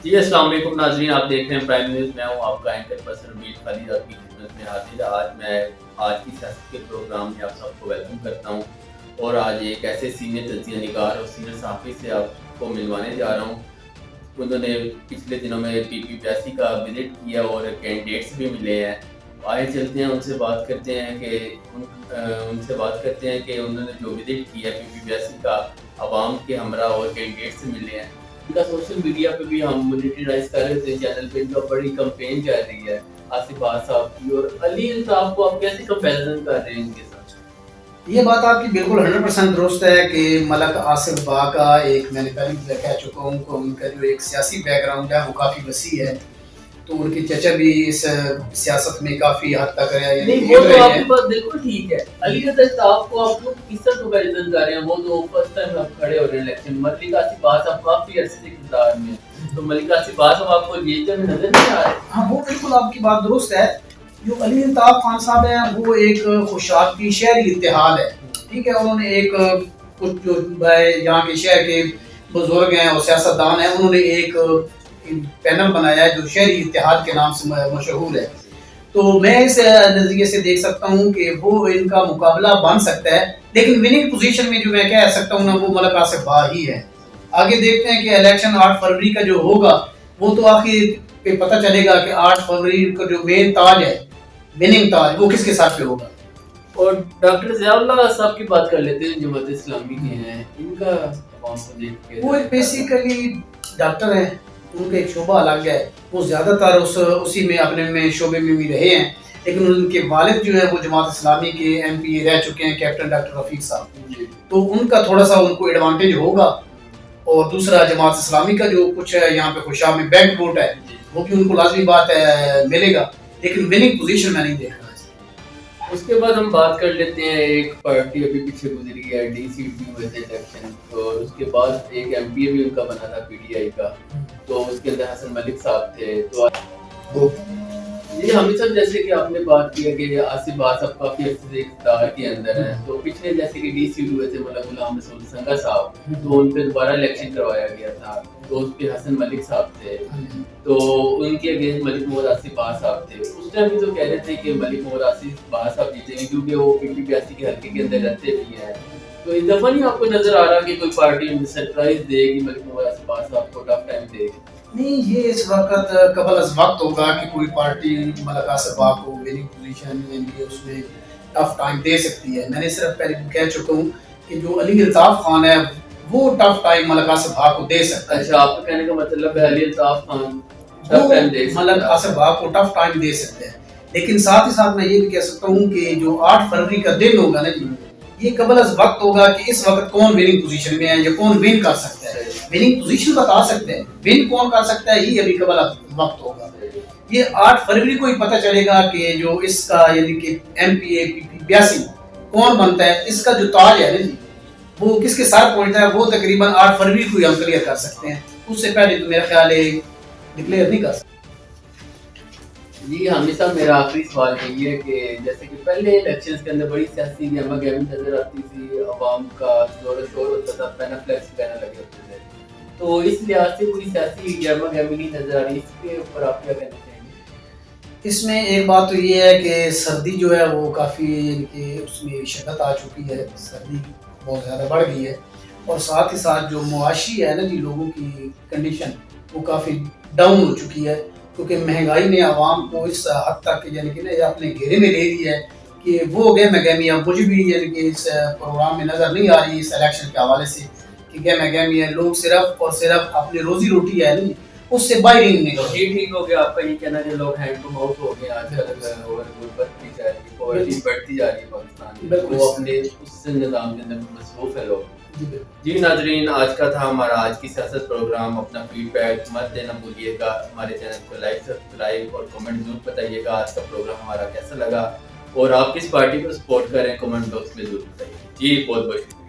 جی السلام علیکم ناظرین، آپ دیکھ رہے ہیں پرائم نیوز۔ میں ہوں آپ کا اینکر پرسن رمیل خالد، آپ کی خدمت میں حاضر۔ آج کی سیاست کے پروگرام میں آپ سب کو ویلکم کرتا ہوں، اور آج ایک ایسے سینئر تجزیہ نگار اور سینئر صحافی سے آپ کو ملوانے جا رہا ہوں۔ انہوں نے پچھلے دنوں میں PPPSC کا وزٹ کیا اور کینڈیڈیٹس بھی ملے ہیں۔ آئے چلتے ہیں ان سے بات کرتے ہیں کہ انہوں نے جو وزٹ کیا PPPSC کا، عوام کے ہمراہ اور کینڈیڈیٹ سے ملے ہیں۔ ان کا سوشل میڈیا پہ بھی ہم مونیٹائز کر رہے تھے، چینل پہ ان کا بڑی کمپین چل رہی ہے آصف بہا صاحب کی، اور علی الطاف کو آپ کیسے کمپیریزن کر رہے ہیں ان کے ساتھ؟ یہ بات آپ کی بالکل 100% درست ہے کہ ملک آصف بہا کا ایک، میں نے پہلے کہہ چکا ہوں کہ ان کا جو ایک سیاسی بیک گراؤنڈ ہے وہ کافی وسیع ہے، تو ان کی چچا بھی اس سیاست میں کافی حد تک رہے نہیں، وہ تو آپ کی بات بالکل ٹھیک ہے۔ علی الطاف کو آپ لوگ کس طرح کمپیریزن کر رہے ہیں؟ وہ تو فرسٹ ٹائم آپ کھڑے ہو رہے ہیں الیکشن۔ ملک آصف بہا صاحب کافی عرصے سے اقتدار میں ہیں، تو ملک آصف بہا صاحب آپ کو جیتے ہوئے نظر نہیں آ رہے؟ ہاں، وہ بالکل آپ کی بات درست ہے۔ جو علی الطاف خان صاحب ہیں وہ ایک خوشاب کی شہری اتحاد ہے، ٹھیک ہے۔ انہوں نے ایک کچھ جو یہاں کے شہر کے بزرگ ہیں اور سیاستدان ہیں، انہوں نے ایک پینل بنایا ہے جو شہری اتحاد کے نام سے مشہور ہے۔ تو میں اس نظریے سے دیکھ سکتا ہوں کہ وہ ان کا مقابلہ بن سکتا ہے، لیکن وننگ پوزیشن میں جو میں کہہ سکتا ہوں نا، وہ ملک آصف بہا ہی ہے۔ آگے دیکھتے ہیں کہ الیکشن 8 فروری کا جو ہوگا وہ تو آخر پہ پتہ چلے گا کہ 8 فروری کا جو مین تاج ہے، وننگ تاج، وہ کس کے ساتھ پہ ہوگا۔ اور ڈاکٹر ضیاء اللہ صاحب کی بات کر لیتے ہیں، جماعت اسلامی کے ہیں، ان کا عوام کو دیکھ کے وہ بیسیکلی ڈاکٹر ہیں، ان کا ایک شعبہ الگ ہے، وہ زیادہ تر اسی میں اپنے میں شعبے میں بھی رہے ہیں، لیکن ان کے والد جو ہے وہ جماعت اسلامی کے MP رہ چکے ہیں، کیپٹن ڈاکٹر رفیق صاحب، تو ان کا تھوڑا سا ان کو ایڈوانٹیج ہوگا۔ اور دوسرا جماعت اسلامی کا جو کچھ ہے یہاں پہ خوشاب میں بیک ووٹ ہے، وہ بھی ان کو لازمی بات ہے ملے گا، لیکن وننگ پوزیشن میں نہیں دیکھ رہا۔ اس کے بعد ہم بات کر لیتے ہیں، ایک پارٹی ابھی پیچھے گزری ہے DC بھی ہوئے تھے الیکشن، اور اس کے بعد ایک MP بھی ان کا بنا تھا PTI کا، تو اس کے اندر حسن ملک صاحب تھے۔ تو جی حامد صاحب، جیسے کہ آپ نے بات کیا کہ آصف بہا صاحب کافی عرصے سے اقتدار کے اندر ہیں، تو پچھلے جیسے کہ DC ہوئے تھے مولانا غلام رسول سنگا صاحب، تو ان پہ دوبارہ الیکشن کروایا گیا تھا، تو اس پہ حسن ملک صاحب تھے، تو ان کے اگینسٹ ملک محمد آصف بہا صاحب تھے۔ اس ٹائم بھی تو کہہ رہے تھے کہ ملک محمد آصف بہا صاحب جیتیں گے، کیونکہ وہ PPPSC کے حلقے کے اندر رہتے بھی ہیں۔ تو اس دفعہ نہیں آپ کو نظر آ رہا کہ کوئی پارٹی سرپرائز دے گی ملک محمد آصف بہا صاحب کو، ٹف ٹائم دے گی؟ نہیں، یہ اس وقت قبل از وقت ہوگا کہ کوئی پارٹی ملک آصف بہا کو وننگ پوزیشن میں اس میں ٹف ٹائم دے سکتی ہے۔ میں نے صرف پہلے کہہ چکا ہوں کہ جو علی الطاف خان ہے وہ ٹف ٹائم ملک آصف بہا کو دے سکتا ہے۔ اچھا، آپ کا کہنے کا مطلب ہے علی الطاف خان ٹف ٹائم دے سکتا ہے، ملک آصف بہا کو ٹف ٹائم دے سکتے ہیں، لیکن ساتھ ہی ساتھ میں یہ بھی کہہ سکتا ہوں کہ جو 8 فروری کا دن ہوگا نا جی، یہ قبل از وقت ہوگا کہ اس وقت کون وننگ پوزیشن میں ہے یا کون ون کر سکتا ہے۔ وننگ پوزیشن بتا سکتے ہیں، ون کون کر سکتا ہے یہ ابھی قبل از وقت ہوگا۔ یہ 8 فروری کو ہی پتہ چلے گا کہ جو اس کا یعنی کہ MPA PPPSC کون بنتا ہے، اس کا جو تاج ہے نا جی، وہ کس کے ساتھ پہنچتا ہے، وہ تقریباً 8 فروری کو ہی ہم کلیئر کر سکتے ہیں، اس سے پہلے تو میرا خیال ہے ڈکلیئر نہیں کر سکتے۔ جی حامد صاحب، میرا آخری سوال یہی ہے کہ جیسے کہ پہلے الیکشنز کے اندر بڑی سیاسی گہما گہمی نظر آتی تھی، عوام کا زور و شور ہوتا تھا، پینا فلیکس کہنے لگے ہوتے تھے، تو اس لحاظ سے کوئی سیاسی گہما گہمی نہیں نظر آ رہی، اس کے اوپر آپ کیا کہنا چاہیں گے؟ اس میں ایک بات تو یہ ہے کہ سردی جو ہے وہ کافی یعنی کہ اس میں شدت آ چکی ہے، سردی بہت زیادہ بڑھ گئی ہے، اور ساتھ ہی ساتھ جو معاشی ہے نا جی، لوگوں کی کنڈیشن وہ کافی ڈاؤن ہو چکی ہے، کیونکہ مہنگائی نے عوام کو اس حد تک یعنی کہ اپنے گھیرے میں لے لی ہے کہ وہ گہما گہمی اب مجھے بھی یعنی کہ اس پروگرام میں نظر نہیں آ رہی اس الیکشن کے حوالے سے کہ گہما گہمی ہے، لوگ صرف اور صرف اپنی روزی روٹی ہے نا اس سے باہر ہی نہیں نکل۔ یہ ٹھیک ہو گیا آپ کا یہ کہنا کہ لوگ ہینڈ ٹو ماؤتھ ہو گئے آج کل، اور غربت بھی جا رہی ہے، پاورٹی بڑھتی جا رہی ہے پاکستان میں، وہ اپنے اس سے نظام کے اندر مصروف ہے لوگ۔ جی ناظرین، آج کا تھا ہمارا آج کی سیاست پروگرام۔ اپنا فیڈ بیک مت دینا بھولیے گا، ہمارے چینل کو لائک سبسکرائب اور کمنٹ ضرور بتائیے گا آج کا پروگرام ہمارا کیسا لگا، اور آپ کس پارٹی کو سپورٹ کریں کمنٹ باکس میں ضرور بتائیے۔ جی بہت بہت شکریہ۔